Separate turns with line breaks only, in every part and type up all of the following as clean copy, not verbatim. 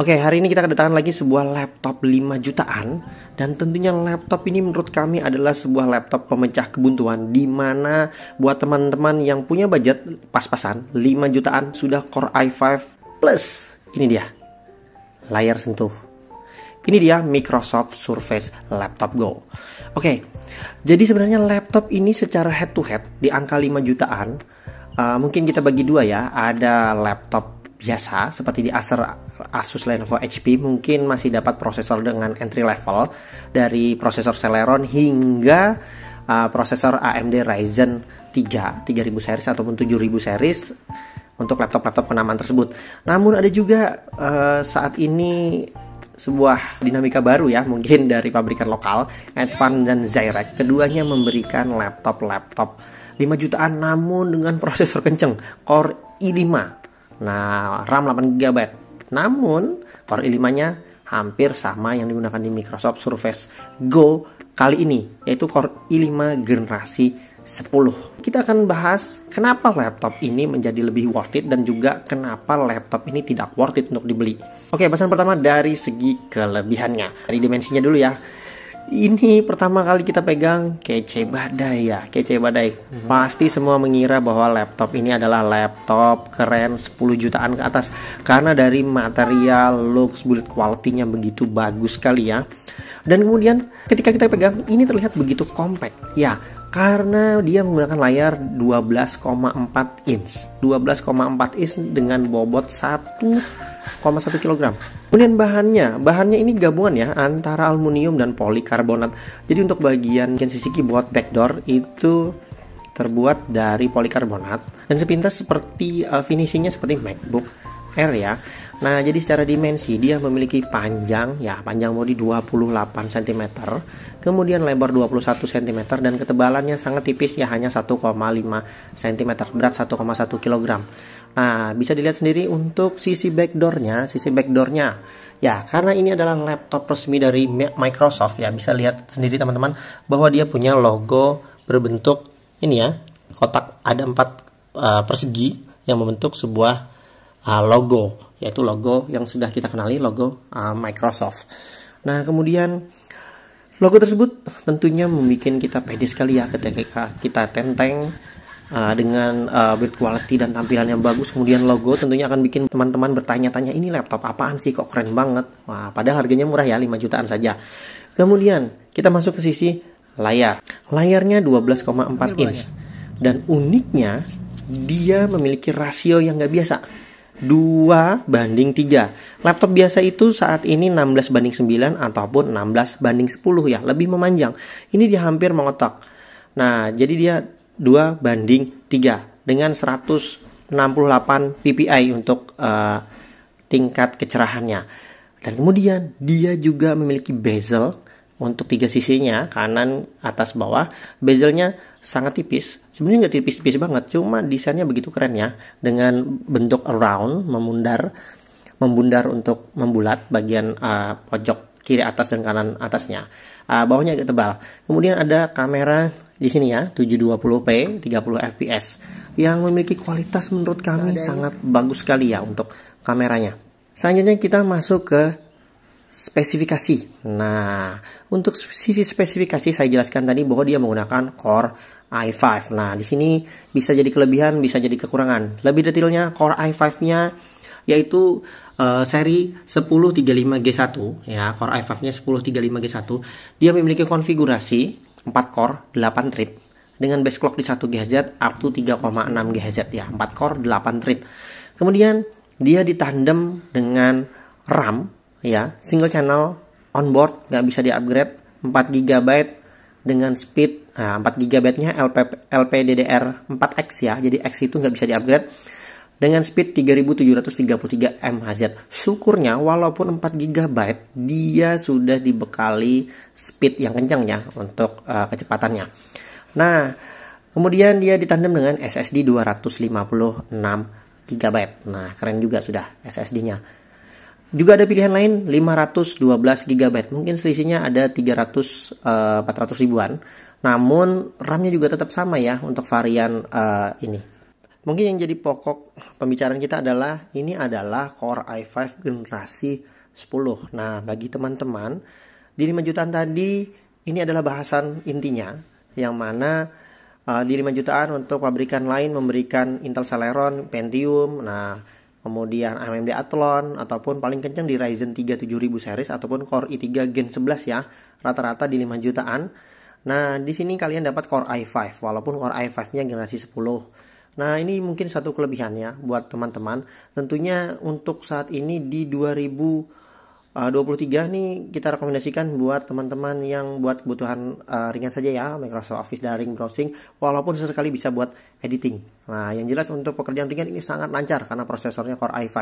Oke, hari ini kita kedatangan lagi sebuah laptop 5 jutaan. Dan tentunya laptop ini menurut kami adalah sebuah laptop pemecah kebuntuan, di mana buat teman-teman yang punya budget pas-pasan 5 jutaan sudah Core i5 Plus. Ini dia, layar sentuh. Ini dia Microsoft Surface Laptop Go. Oke, jadi sebenarnya laptop ini secara head to head di angka 5 jutaan, mungkin kita bagi dua ya. Ada laptop biasa seperti di Asus, Lenovo, HP, mungkin masih dapat prosesor dengan entry level dari prosesor Celeron hingga prosesor AMD Ryzen 3 3000 series ataupun 7000 series untuk laptop-laptop kenamaan tersebut. Namun ada juga saat ini sebuah dinamika baru ya, mungkin dari pabrikan lokal Advan dan Zyrex. Keduanya memberikan laptop 5 jutaan namun dengan prosesor kenceng Core i5. Nah, RAM 8 GB. Namun Core i5-nya hampir sama yang digunakan di Microsoft Surface Go kali ini, yaitu Core i5 generasi 10. Kita akan bahas kenapa laptop ini menjadi lebih worth it dan juga kenapa laptop ini tidak worth it untuk dibeli. Oke, bahasan pertama dari segi kelebihannya. Dari dimensinya dulu ya. Ini pertama kali kita pegang, kece badai ya, kece badai. Pasti semua mengira bahwa laptop ini adalah laptop keren 10 jutaan ke atas, karena dari material, looks, build quality-nya begitu bagus sekali ya. Dan kemudian ketika kita pegang, ini terlihat begitu compact ya, karena dia menggunakan layar 12,4 inch 12,4 inch dengan bobot 1,1 kg. Kemudian bahannya ini gabungan ya antara aluminium dan polikarbonat. Jadi untuk bagian sisi keyboard backdoor itu terbuat dari polikarbonat dan sepintas seperti finishingnya seperti MacBook Air ya. Nah, jadi secara dimensi dia memiliki panjang bodi 28 cm, kemudian lebar 21 cm dan ketebalannya sangat tipis ya, hanya 1,5 cm, berat 1,1 kg. Nah, bisa dilihat sendiri untuk sisi backdoornya ya, karena ini adalah laptop resmi dari Microsoft ya. Bisa lihat sendiri teman-teman bahwa dia punya logo berbentuk ini ya, kotak, ada 4 persegi yang membentuk sebuah logo, yaitu logo yang sudah kita kenali, logo Microsoft. Nah, kemudian logo tersebut tentunya membuat kita pede sekali ya ketika kita tenteng dengan build quality dan tampilan yang bagus. Kemudian logo tentunya akan bikin teman-teman bertanya-tanya, ini laptop apaan sih kok keren banget. Wah, padahal harganya murah ya, 5 jutaan saja. Kemudian kita masuk ke sisi layarnya 12,4 inch dan uniknya dia memiliki rasio yang nggak biasa, 2:3. Laptop biasa itu saat ini 16:9 ataupun 16:10 ya, lebih memanjang. Ini dia hampir mengotak. Nah, jadi dia 2:3 dengan 168 ppi untuk tingkat kecerahannya. Dan kemudian dia juga memiliki bezel untuk 3 sisinya, kanan, atas, bawah. Bezelnya sangat tipis. Sebenarnya nggak tipis-tipis banget, cuma desainnya begitu keren ya, dengan bentuk round, membundar untuk membulat bagian pojok kiri atas dan kanan atasnya. Bawahnya agak tebal. Kemudian ada kamera di sini ya, 720p 30 fps yang memiliki kualitas menurut kami sangat bagus sekali ya untuk kameranya. Selanjutnya kita masuk ke spesifikasi. Nah, untuk sisi spesifikasi saya jelaskan tadi bahwa dia menggunakan Core i5. Nah, di sini bisa jadi kelebihan, bisa jadi kekurangan. Lebih detailnya, Core i5-nya yaitu seri 1035G1 ya, Core i5-nya 1035G1. Dia memiliki konfigurasi 4 core 8 thread dengan base clock di 1 GHz up to 3,6 GHz ya, 4 core 8 thread. Kemudian dia ditandem dengan RAM ya, single channel onboard, nggak bisa di-upgrade, 4 GB dengan speed 4 GB-nya LPDDR4X ya, jadi X itu nggak bisa di-upgrade, dengan speed 3733 mHz. Syukurnya walaupun 4 GB dia sudah dibekali speed yang kencang ya untuk kecepatannya. Nah, kemudian dia ditandem dengan SSD 256 GB. Nah, keren juga sudah SSD-nya. Juga ada pilihan lain 512 GB. Mungkin selisihnya ada 400 ribuan. Namun RAM-nya juga tetap sama ya untuk varian ini. Mungkin yang jadi pokok pembicaraan kita adalah ini adalah Core i5 generasi 10. Nah, bagi teman-teman di 5 jutaan tadi ini adalah bahasan intinya yang mana di 5 jutaan untuk pabrikan lain memberikan Intel Celeron, Pentium, nah kemudian AMD Athlon ataupun paling kencang di Ryzen 3 7000 series ataupun Core i3 Gen 11 ya, rata-rata di 5 jutaan. Nah, di sini kalian dapat Core i5 walaupun Core i5-nya generasi 10. Nah, ini mungkin satu kelebihannya buat teman-teman. Tentunya untuk saat ini di 2023 nih kita rekomendasikan buat teman-teman yang buat kebutuhan ringan saja ya, Microsoft Office daring browsing, walaupun sesekali bisa buat editing. Nah, yang jelas untuk pekerjaan ringan ini sangat lancar karena prosesornya Core i5.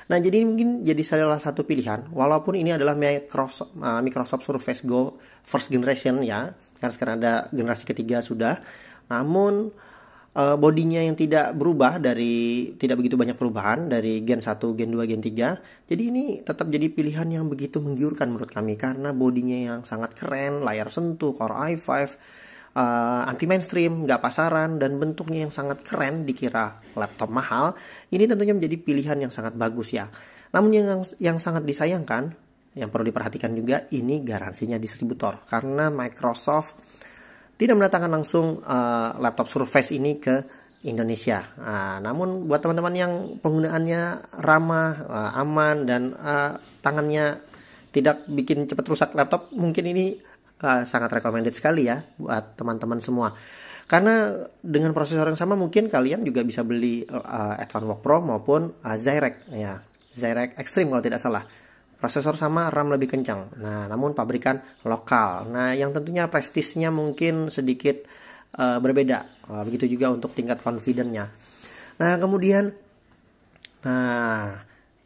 Nah, jadi mungkin jadi salah satu pilihan, walaupun ini adalah Microsoft Surface Go first generation ya, karena sekarang ada generasi ketiga sudah. Namun bodinya yang tidak berubah tidak begitu banyak perubahan dari Gen 1, Gen 2, Gen 3. Jadi ini tetap jadi pilihan yang begitu menggiurkan menurut kami karena bodinya yang sangat keren, layar sentuh, Core i5, anti mainstream, nggak pasaran, dan bentuknya yang sangat keren dikira laptop mahal. Ini tentunya menjadi pilihan yang sangat bagus ya. Namun yang sangat disayangkan, yang perlu diperhatikan juga, ini garansinya distributor karena Microsoft tidak mendatangkan langsung laptop Surface ini ke Indonesia. Namun buat teman-teman yang penggunaannya ramah, aman, dan tangannya tidak bikin cepat rusak laptop, mungkin ini sangat recommended sekali ya buat teman-teman semua. Karena dengan prosesor yang sama mungkin kalian juga bisa beli Advanced Work Pro maupun Zyrex ya, Zyrex Extreme kalau tidak salah. Prosesor sama, RAM lebih kencang. Nah, namun pabrikan lokal. Nah, yang tentunya prestisnya mungkin sedikit berbeda. Begitu juga untuk tingkat confidence-nya. Nah, kemudian,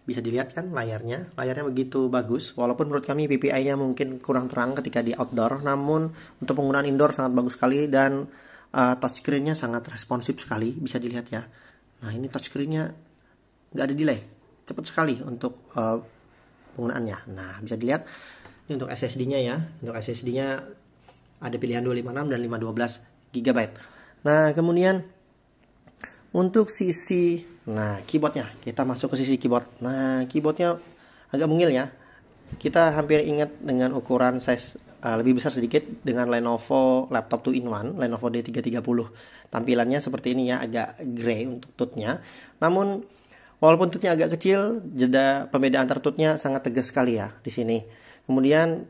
bisa dilihat kan layarnya. Layarnya begitu bagus. Walaupun menurut kami PPI-nya mungkin kurang terang ketika di outdoor. Namun, untuk penggunaan indoor sangat bagus sekali. Dan touchscreen-nya sangat responsif sekali. Bisa dilihat ya. Nah, ini touchscreen-nya nggak ada delay. Cepat sekali untuk penggunaannya. Nah, bisa dilihat ini untuk SSD-nya ya. Untuk SSD-nya ada pilihan 256 dan 512 GB. Nah, kemudian untuk sisi keyboardnya, kita masuk ke sisi keyboard. Nah, keyboardnya agak mungil ya. Kita hampir ingat dengan ukuran size lebih besar sedikit dengan Lenovo laptop 2-in-1, Lenovo D330. Tampilannya seperti ini ya, agak grey untuk tooth-nya. Namun walaupun tutnya agak kecil, jeda pembeda antar tutnya sangat tegas sekali ya di sini. Kemudian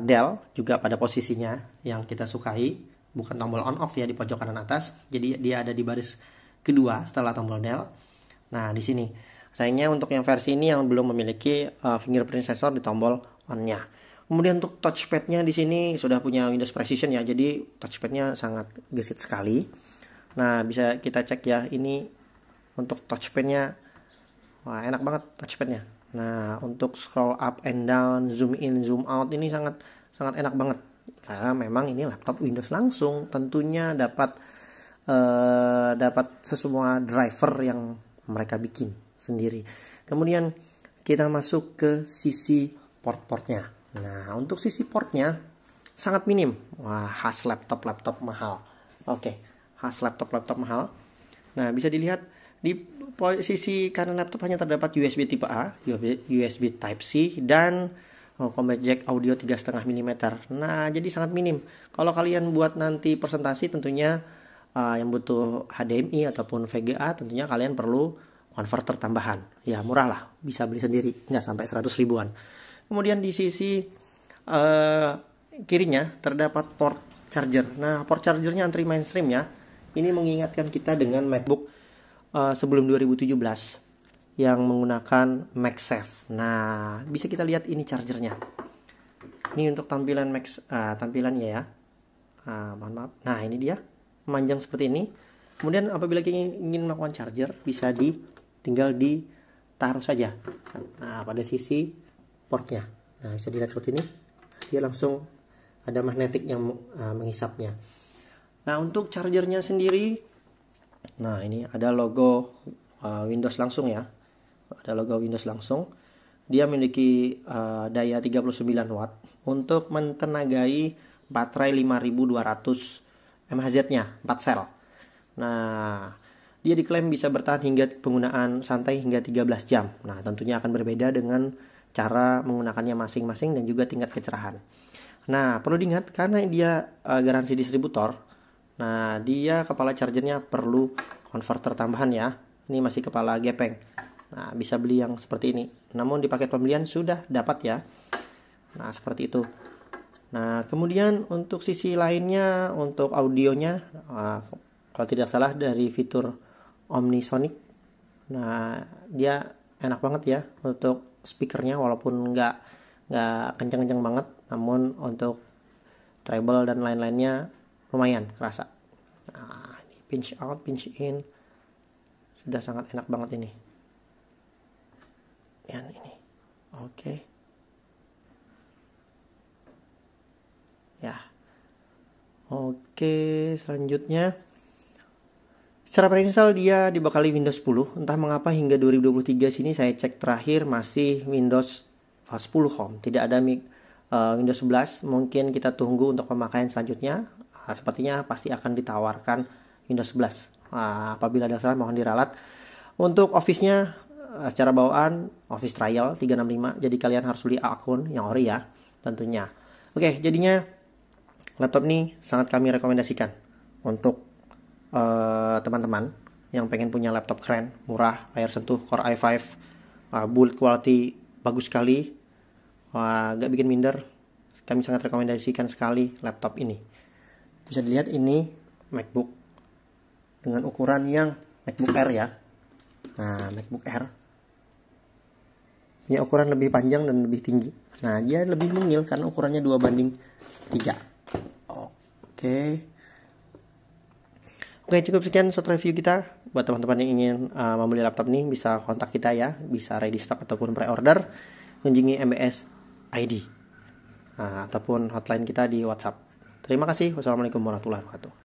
Dell juga pada posisinya yang kita sukai, bukan tombol on off ya di pojok kanan atas. Jadi dia ada di baris kedua setelah tombol Dell. Nah, di sini. Sayangnya untuk yang versi ini yang belum memiliki fingerprint sensor di tombol on-nya. Kemudian untuk touchpad-nya di sini sudah punya Windows Precision ya. Jadi touchpad-nya sangat gesit sekali. Nah, bisa kita cek ya, ini untuk touchpad-nya. Wah, enak banget touchpad-nya. Nah, untuk scroll up and down, zoom in, zoom out ini sangat enak banget. Karena memang ini laptop Windows langsung, tentunya dapat sesemua driver yang mereka bikin sendiri. Kemudian kita masuk ke sisi port-portnya. Nah, untuk sisi portnya sangat minim. Wah, khas laptop mahal. Oke, khas laptop mahal. Nah, bisa dilihat di sisi kanan laptop hanya terdapat USB tipe A, USB Type C, dan combat jack audio 3,5 mm. Nah, jadi sangat minim. Kalau kalian buat nanti presentasi tentunya yang butuh HDMI ataupun VGA, tentunya kalian perlu konverter tambahan. Ya, murah lah, bisa beli sendiri, nggak sampai 100 ribuan. Kemudian di sisi kirinya terdapat port charger. Nah, port chargernya anti mainstream ya. Ini mengingatkan kita dengan MacBook sebelum 2017 yang menggunakan MagSafe. Nah, bisa kita lihat ini chargernya. Ini untuk tampilannya ya. Mohon maaf. Nah, ini dia, memanjang seperti ini. Kemudian apabila ingin melakukan charger, bisa tinggal ditaruh saja. Nah, pada sisi portnya. Nah, bisa dilihat seperti ini. Dia langsung ada magnetik yang menghisapnya. Nah, untuk chargernya sendiri, nah ini ada logo Windows langsung ya. Ada logo Windows langsung. Dia memiliki daya 39 watt untuk mentenagai baterai 5200 mAh-nya 4 sel. Nah, dia diklaim bisa bertahan hingga penggunaan santai hingga 13 jam. Nah, tentunya akan berbeda dengan cara menggunakannya masing-masing dan juga tingkat kecerahan. Nah, perlu diingat karena dia garansi distributor. Nah, dia kepala chargernya perlu konverter tambahan ya. Ini masih kepala gepeng. Nah, bisa beli yang seperti ini. Namun di paket pembelian sudah dapat ya. Nah, seperti itu. Nah, kemudian untuk sisi lainnya, untuk audionya, kalau tidak salah dari fitur Omnisonic. Nah, dia enak banget ya untuk speakernya, walaupun nggak kenceng-kenceng banget, namun untuk treble dan lain-lainnya lumayan kerasa. Nah, ini pinch out, pinch in, sudah sangat enak banget ini. Yang ini, oke. Ya, oke. Selanjutnya, secara preinstall dia dibekali Windows 10. Entah mengapa hingga 2023 sini saya cek terakhir masih Windows 10 Home. Tidak ada Windows 11. Mungkin kita tunggu untuk pemakaian selanjutnya. Sepertinya pasti akan ditawarkan Windows 11. Apabila ada salah mohon diralat. Untuk Office-nya secara bawaan Office Trial 365. Jadi kalian harus beli akun yang ori ya tentunya. Oke, jadinya laptop ini sangat kami rekomendasikan untuk teman-teman yang pengen punya laptop keren, murah, layar sentuh, Core i5, build quality bagus sekali, gak bikin minder. Kami sangat rekomendasikan sekali laptop ini. Bisa dilihat ini MacBook dengan ukuran yang MacBook Air ya. Nah, MacBook Air punya ukuran lebih panjang dan lebih tinggi. Nah, dia lebih mungil karena ukurannya 2:3. Oke. Oke, cukup sekian short review kita. Buat teman-teman yang ingin membeli laptop ini bisa kontak kita ya, bisa ready stock ataupun pre-order, kunjungi MBS ID ataupun hotline kita di WhatsApp. Terima kasih. Wassalamualaikum warahmatullahi wabarakatuh.